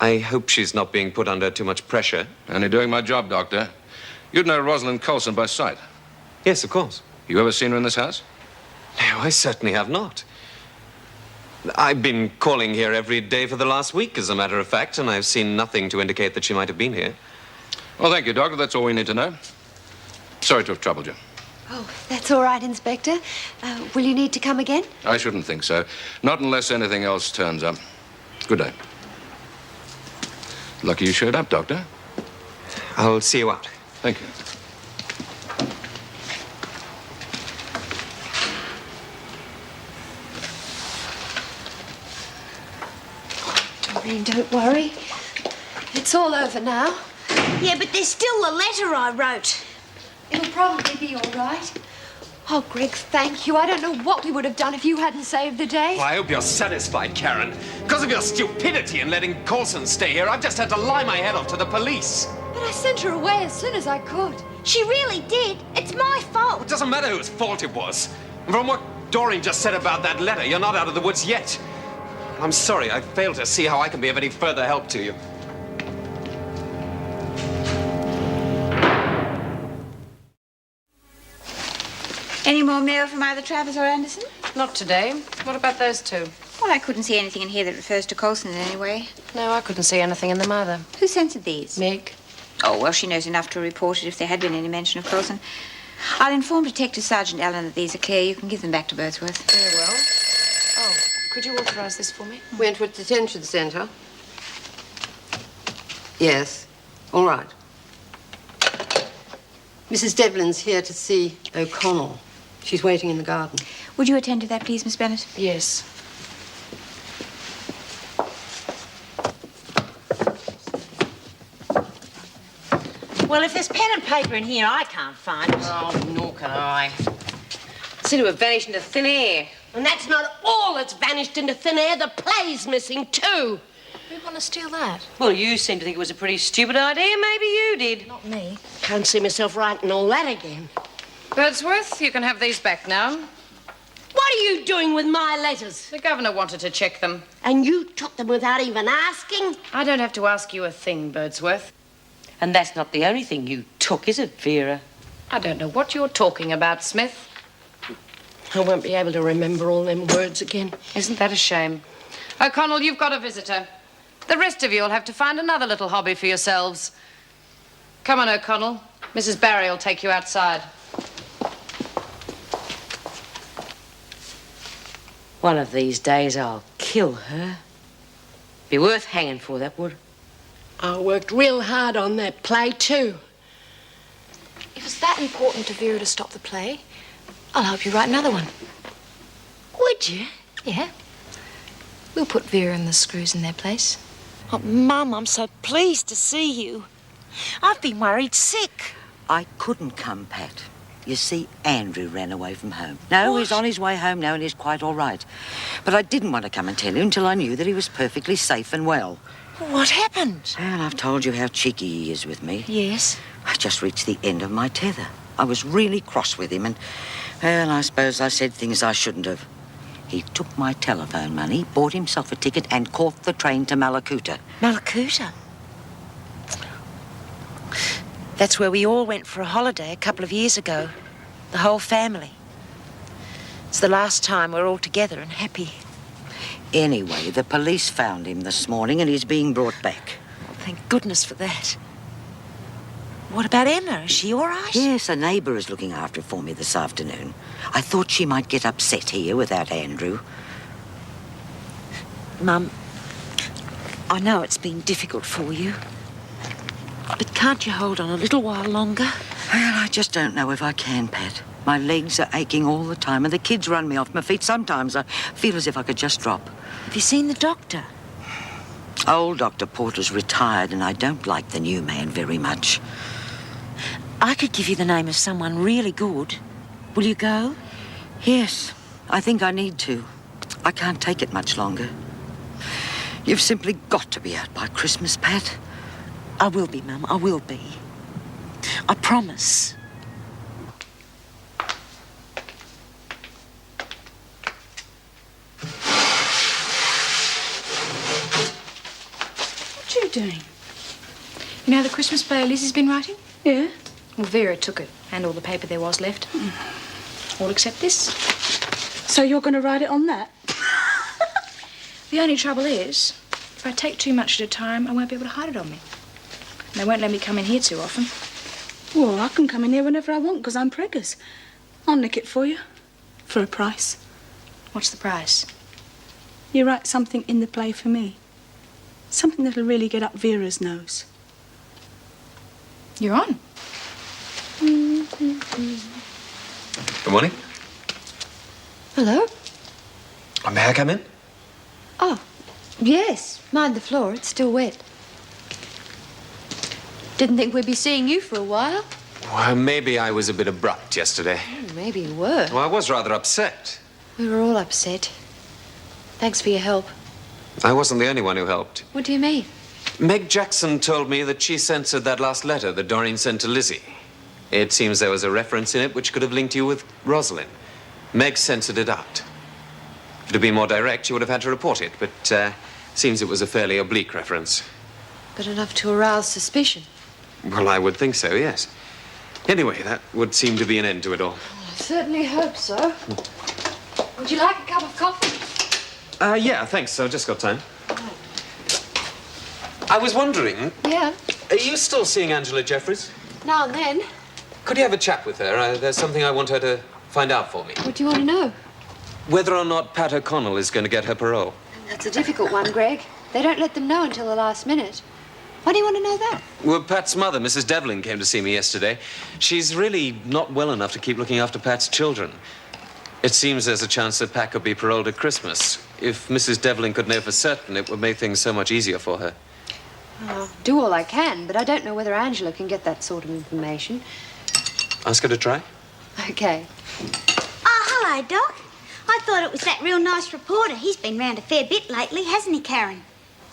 [SPEAKER 14] I hope she's not being put under too much pressure.
[SPEAKER 10] Only doing my job, Doctor. You'd know Rosalind Coulson by sight.
[SPEAKER 14] Yes, of course.
[SPEAKER 10] You ever seen her in this house?
[SPEAKER 14] No, I certainly have not. I've been calling here every day for the last week, as a matter of fact, and I've seen nothing to indicate that she might have been here.
[SPEAKER 10] Well, thank you, Doctor. That's all we need to know. Sorry to have troubled you.
[SPEAKER 15] Oh, that's all right, Inspector. Will you need to come again?
[SPEAKER 10] I shouldn't think so. Not unless anything else turns up. Good day. Lucky you showed up, Doctor.
[SPEAKER 14] I'll see you out.
[SPEAKER 10] Thank you.
[SPEAKER 15] Doreen, don't worry. It's all over now.
[SPEAKER 11] Yeah, but there's still the letter I wrote.
[SPEAKER 15] It'll probably be all right. Oh, Greg, thank you. I don't know what we would have done if you hadn't saved the day.
[SPEAKER 14] Well, I hope you're satisfied, Karen. Because of your stupidity in letting Coulson stay here, I've just had to lie my head off to the police.
[SPEAKER 15] But I sent her away as soon as I could.
[SPEAKER 11] She really did. It's my fault.
[SPEAKER 14] It doesn't matter whose fault it was. From what Doreen just said about that letter, you're not out of the woods yet. I'm sorry, I failed to see how I can be of any further help to you.
[SPEAKER 9] Any more mail from either Travers or Anderson?
[SPEAKER 12] Not today. What about those two?
[SPEAKER 9] Well, I couldn't see anything in here that refers to Coulson in any way.
[SPEAKER 12] No, I couldn't see anything in them either.
[SPEAKER 9] Who censored these?
[SPEAKER 12] Meg.
[SPEAKER 9] Oh, well, she knows enough to report it if there had been any mention of Coulson. I'll inform Detective Sergeant Allen that these are clear. You can give them back to Birdsworth.
[SPEAKER 12] Very well. Oh, could you authorise this for me?
[SPEAKER 18] Wentworth Detention Centre. Yes. All right. Mrs. Devlin's here to see O'Connell. She's waiting in the garden.
[SPEAKER 9] Would you attend to that, please, Miss Bennett?
[SPEAKER 12] Yes.
[SPEAKER 1] Well, if there's pen and paper in here, I can't find it.
[SPEAKER 6] Oh, nor can I. Seem to have vanished into thin air. And that's not all that's vanished into thin air. The play's missing, too.
[SPEAKER 13] Who'd want to steal that?
[SPEAKER 6] Well, you seem to think it was a pretty stupid idea. Maybe you did.
[SPEAKER 13] Not me.
[SPEAKER 6] Can't see myself writing all that again.
[SPEAKER 12] Birdsworth, you can have these back now.
[SPEAKER 6] What are you doing with my letters?
[SPEAKER 12] The governor wanted to check them.
[SPEAKER 6] And you took them without even asking?
[SPEAKER 12] I don't have to ask you a thing, Birdsworth.
[SPEAKER 3] And that's not the only thing you took, is it, Vera?
[SPEAKER 12] I don't know what you're talking about, Smith.
[SPEAKER 6] I won't be able to remember all them words again.
[SPEAKER 12] Isn't that a shame?
[SPEAKER 19] O'Connell, you've got a visitor. The rest of you will have to find another little hobby for yourselves. Come on, O'Connell. Mrs. Barry will take you outside.
[SPEAKER 3] One of these days I'll kill her. Be worth hanging for, that would.
[SPEAKER 6] I worked real hard on that play, too.
[SPEAKER 13] If it's that important to Vera to stop the play, I'll help you write another one.
[SPEAKER 1] Would you?
[SPEAKER 13] Yeah. We'll put Vera and the screws in their place.
[SPEAKER 1] Oh, Mum, I'm so pleased to see you. I've been worried sick.
[SPEAKER 20] I couldn't come, Pat. You see, Andrew ran away from home. No, he's on his way home now and he's quite all right. But I didn't want to come and tell you until I knew that he was perfectly safe and well.
[SPEAKER 1] What happened?
[SPEAKER 20] Well, I've told you how cheeky he is with me.
[SPEAKER 1] Yes.
[SPEAKER 20] I just reached the end of my tether. I was really cross with him and, well, I suppose I said things I shouldn't have. He took my telephone money, bought himself a ticket and caught the train to Malakuta.
[SPEAKER 1] Malakuta? That's where we all went for a holiday a couple of years ago. The whole family. It's the last time we're all together and happy.
[SPEAKER 20] Anyway, the police found him this morning and he's being brought back.
[SPEAKER 1] Oh, thank goodness for that. What about Emma? Is she all right?
[SPEAKER 20] Yes, a neighbour is looking after her for me this afternoon. I thought she might get upset here without Andrew.
[SPEAKER 1] Mum, I know it's been difficult for you. But can't you hold on a little while longer?
[SPEAKER 20] Well, I just don't know if I can, Pat. My legs are aching all the time and the kids run me off my feet. Sometimes I feel as if I could just drop.
[SPEAKER 1] Have you seen the doctor?
[SPEAKER 20] Old Dr. Porter's retired and I don't like the new man very much.
[SPEAKER 1] I could give you the name of someone really good. Will you go?
[SPEAKER 20] Yes, I think I need to. I can't take it much longer. You've simply got to be out by Christmas, Pat.
[SPEAKER 1] I will be, Mum. I will be. I promise.
[SPEAKER 13] What are you doing? You know the Christmas play Lizzie's been writing?
[SPEAKER 16] Yeah.
[SPEAKER 13] Well, Vera took it, and all the paper there was left. All except this.
[SPEAKER 16] So you're going to write it on that?
[SPEAKER 13] The only trouble is, if I take too much at a time, I won't be able to hide it on me. And they won't let me come in here too often.
[SPEAKER 16] Well, I can come in here whenever I want because I'm preggers. I'll nick it for you. For a price.
[SPEAKER 13] What's the price?
[SPEAKER 16] You write something in the play for me. Something that'll really get up Vera's nose.
[SPEAKER 13] You're on.
[SPEAKER 14] Good morning.
[SPEAKER 15] Hello?
[SPEAKER 14] May I come in?
[SPEAKER 15] Oh, yes. Mind the floor. It's still wet. Didn't think we'd be seeing you for a while.
[SPEAKER 14] Well, maybe I was a bit abrupt yesterday.
[SPEAKER 15] Maybe you were.
[SPEAKER 14] Well, I was rather upset.
[SPEAKER 15] We were all upset. Thanks for your help.
[SPEAKER 14] I wasn't the only one who helped.
[SPEAKER 15] What do you mean?
[SPEAKER 14] Meg Jackson told me that she censored that last letter that Doreen sent to Lizzie. It seems there was a reference in it which could have linked you with Rosalind. Meg censored it out. If it had been more direct, you would have had to report it, but seems it was a fairly oblique reference.
[SPEAKER 15] But enough to arouse suspicion.
[SPEAKER 14] Well, I would think so, yes. Anyway, that would seem to be an end to it all.
[SPEAKER 15] I certainly hope so. Would you like a cup of coffee?
[SPEAKER 14] Yeah, thanks. I've just got time. I was wondering,
[SPEAKER 15] Yeah,
[SPEAKER 14] are you still seeing Angela Jeffries?
[SPEAKER 15] now and then.
[SPEAKER 14] Could you have a chat with her? There's something I want her to find out for me.
[SPEAKER 15] What do you want to know?
[SPEAKER 14] Whether or not Pat O'Connell is going to get her parole.
[SPEAKER 15] That's a difficult one, Greg. They don't let them know until the last minute. Why do you want to know that?
[SPEAKER 14] Well, Pat's mother, Mrs. Devlin, came to see me yesterday. She's really not well enough to keep looking after Pat's children. It seems there's a chance that Pat could be paroled at Christmas. If Mrs. Devlin could know for certain, it would make things so much easier for her.
[SPEAKER 15] I'll do all I can, but I don't know whether Angela can get that sort of information.
[SPEAKER 14] Ask her to try.
[SPEAKER 15] Okay.
[SPEAKER 11] Oh, hello, Doc. I thought it was that real nice reporter. He's been round a fair bit lately, hasn't he, Karen?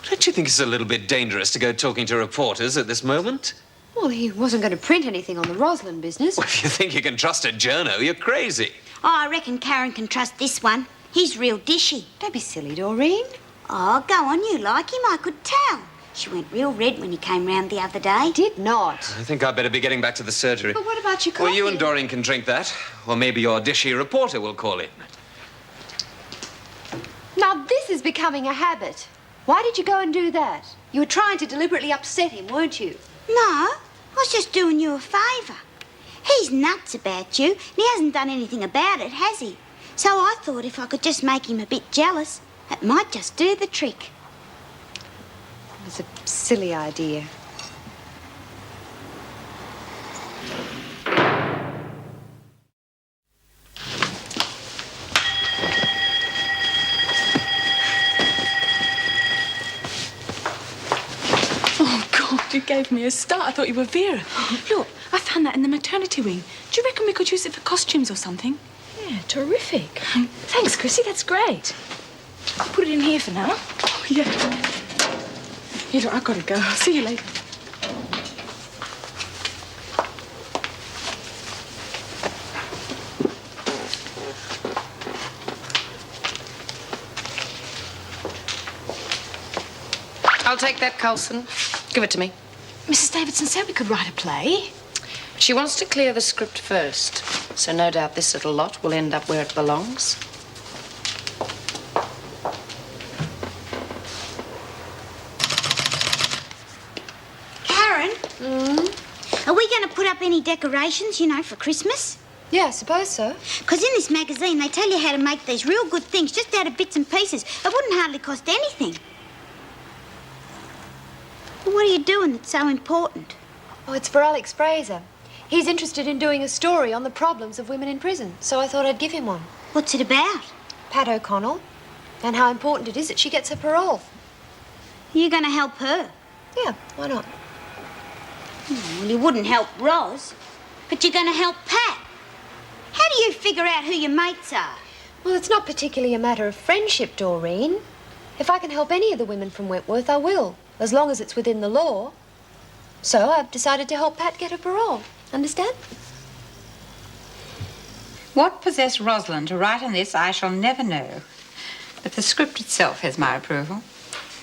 [SPEAKER 14] Don't you think it's a little bit dangerous to go talking to reporters at this moment?
[SPEAKER 15] Well, he wasn't going to print anything on the Rosalind business.
[SPEAKER 14] Well, if you think you can trust a journo, you're crazy.
[SPEAKER 11] Oh, I reckon Karen can trust this one. He's real dishy.
[SPEAKER 15] Don't be silly, Doreen.
[SPEAKER 11] Oh, go on, you like him, I could tell. She went real red when he came round the other day.
[SPEAKER 15] Did not.
[SPEAKER 14] I think I'd better be getting back to the surgery.
[SPEAKER 15] But what about your coffee?
[SPEAKER 14] Well, you and Doreen can drink that. Or maybe your dishy reporter will call in.
[SPEAKER 15] Now, this is becoming a habit. Why did you go and do that? You were trying to deliberately upset him, weren't you?
[SPEAKER 11] No, I was just doing you a favour. He's nuts about you, and he hasn't done anything about it, has he? So I thought if I could just make him a bit jealous, it might just do the trick.
[SPEAKER 15] It was a silly idea.
[SPEAKER 16] Oh, God, you gave me a start. I thought you were Vera. Look, I found that in the maternity wing. Do you reckon we could use it for costumes or something?
[SPEAKER 13] Yeah, terrific. Thanks, Chrissy, that's great. I'll put it in here for now.
[SPEAKER 16] Oh, yeah. Here, look, I've got to go. I'll see you later.
[SPEAKER 19] I'll take that, Coulson. Give it to me.
[SPEAKER 13] Mrs. Davidson said we could write a play.
[SPEAKER 19] She wants to clear the script first, so no doubt this little lot will end up where it belongs.
[SPEAKER 11] Karen? Are we going to put up any decorations, you know, for Christmas?
[SPEAKER 15] Yeah, I suppose so.
[SPEAKER 11] Because in this magazine, they tell you how to make these real good things just out of bits and pieces. It wouldn't hardly cost anything. Well, what are you doing that's so important?
[SPEAKER 15] Oh, it's for Alex Fraser. He's interested in doing a story on the problems of women in prison, so I thought I'd give him one.
[SPEAKER 11] What's it about?
[SPEAKER 15] Pat O'Connell, and how important it is that she gets her parole.
[SPEAKER 11] You're going to help her?
[SPEAKER 15] Yeah, why not?
[SPEAKER 11] Well, you wouldn't help Roz, but you're going to help Pat. How do you figure out who your mates are?
[SPEAKER 15] Well, it's not particularly a matter of friendship, Doreen. If I can help any of the women from Wentworth, I will, as long as it's within the law. So I've decided to help Pat get her parole. Understand?
[SPEAKER 9] What possessed Rosalind to write on this, I shall never know. But the script itself has my approval.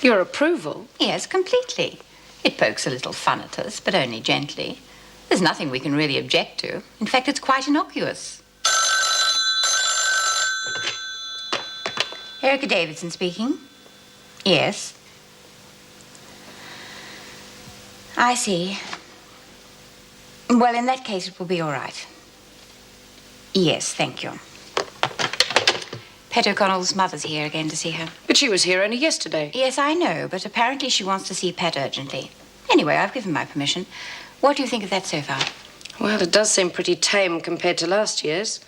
[SPEAKER 19] Your approval?
[SPEAKER 9] Yes, completely. It pokes a little fun at us, but only gently. There's nothing we can really object to. In fact, it's quite innocuous. Erica Davidson speaking. Yes. I see. Well, in that case, it will be all right. Yes, thank you. Pat O'Connell's mother's here again to see her.
[SPEAKER 19] But she was here only yesterday.
[SPEAKER 9] Yes, I know, but apparently she wants to see Pat urgently. Anyway, I've given my permission. What do you think of that so far?
[SPEAKER 19] Well, it does seem pretty tame compared to last year's.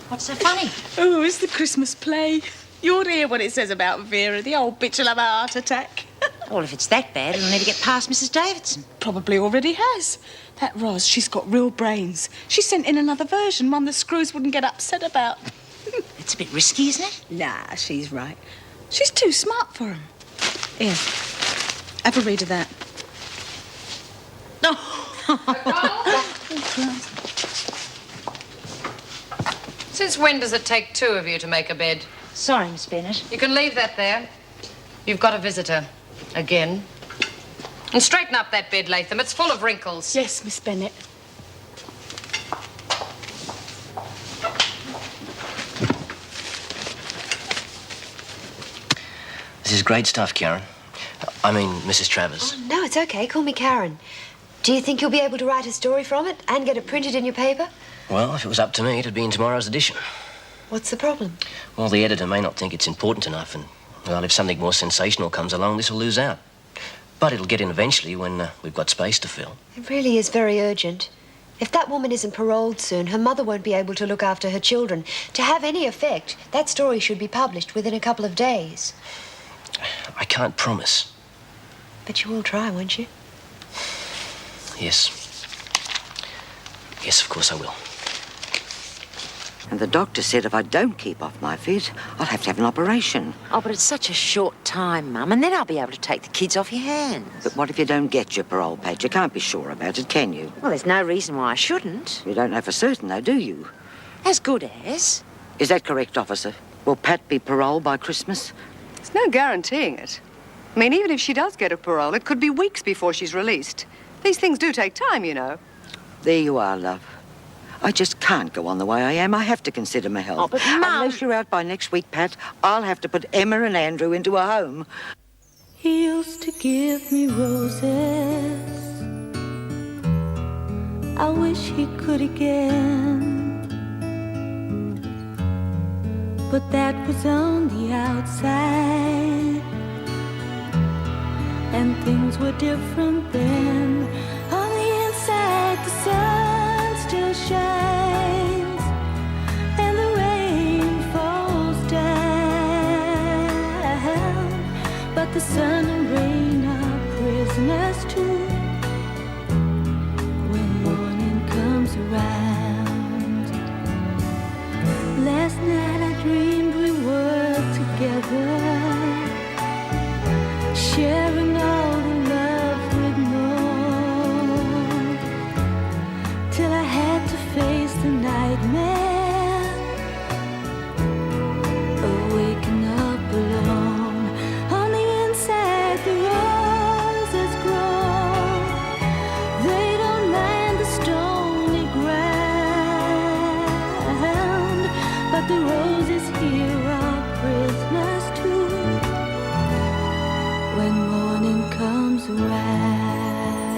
[SPEAKER 1] What's so funny?
[SPEAKER 16] Oh, it's the Christmas play. You ought to hear what it says about Vera. The old bitch will have a heart attack.
[SPEAKER 1] Well, if it's that bad, it'll never get past Mrs. Davidson.
[SPEAKER 16] Probably already has. That Roz, she's got real brains. She sent in another version, one the Screws wouldn't get upset about.
[SPEAKER 1] It's a bit risky, isn't it?
[SPEAKER 16] Nah, she's right. She's too smart for him. Here, have a read of that.
[SPEAKER 19] Since when does it take two of you to make a bed?
[SPEAKER 1] Sorry, Miss Bennett.
[SPEAKER 19] You can leave that there. You've got a visitor. Again. And straighten up that bed, Latham. It's full of wrinkles.
[SPEAKER 16] Yes, Miss Bennett.
[SPEAKER 8] This is great stuff, Karen. I mean, Mrs. Travers.
[SPEAKER 15] Oh, no, it's okay. Call me Karen. Do you think you'll be able to write a story from it and get it printed in your paper?
[SPEAKER 8] Well, if it was up to me, it'd be in tomorrow's edition.
[SPEAKER 15] What's the problem?
[SPEAKER 8] Well, the editor may not think it's important enough, and, well, if something more sensational comes along, this will lose out. But it'll get in eventually when we've got space to fill.
[SPEAKER 15] It really is very urgent. If that woman isn't paroled soon, her mother won't be able to look after her children. To have any effect, that story should be published within a couple of days.
[SPEAKER 8] I can't promise.
[SPEAKER 15] But you will try, won't you?
[SPEAKER 8] Yes. Yes, of course I will.
[SPEAKER 20] And the doctor said if I don't keep off my feet, I'll have to have an operation.
[SPEAKER 1] Oh, but it's such a short time, Mum, and then I'll be able to take the kids off your hands.
[SPEAKER 20] But what if you don't get your parole, Pat? You can't be sure about it, can you?
[SPEAKER 1] Well, there's no reason why I shouldn't.
[SPEAKER 20] You don't know for certain, though, do you?
[SPEAKER 1] As good as.
[SPEAKER 20] Is that correct, officer? Will Pat be paroled by Christmas?
[SPEAKER 18] There's no guaranteeing it. I mean, even if she does get a parole, it could be weeks before she's released. These things do take time, you know.
[SPEAKER 20] There you are, love. I just can't go on the way I am. I have to consider my health.
[SPEAKER 1] Oh, but Mum...
[SPEAKER 20] Unless you're out by next week, Pat, I'll have to put Emma and Andrew into a home.
[SPEAKER 21] He used to give me roses. I wish he could again. But that was on the outside, and things were different then. On the inside, the sun still shines, and the rain falls down. But the sun and rain are prisoners too when morning comes around. Last night I dreamed we were together, sharing all the love we'd known, till I had to face the nightmare of waking up alone. On the inside the roses grow, they don't mind the stony ground, but the roses here are prisoners too when morning comes around.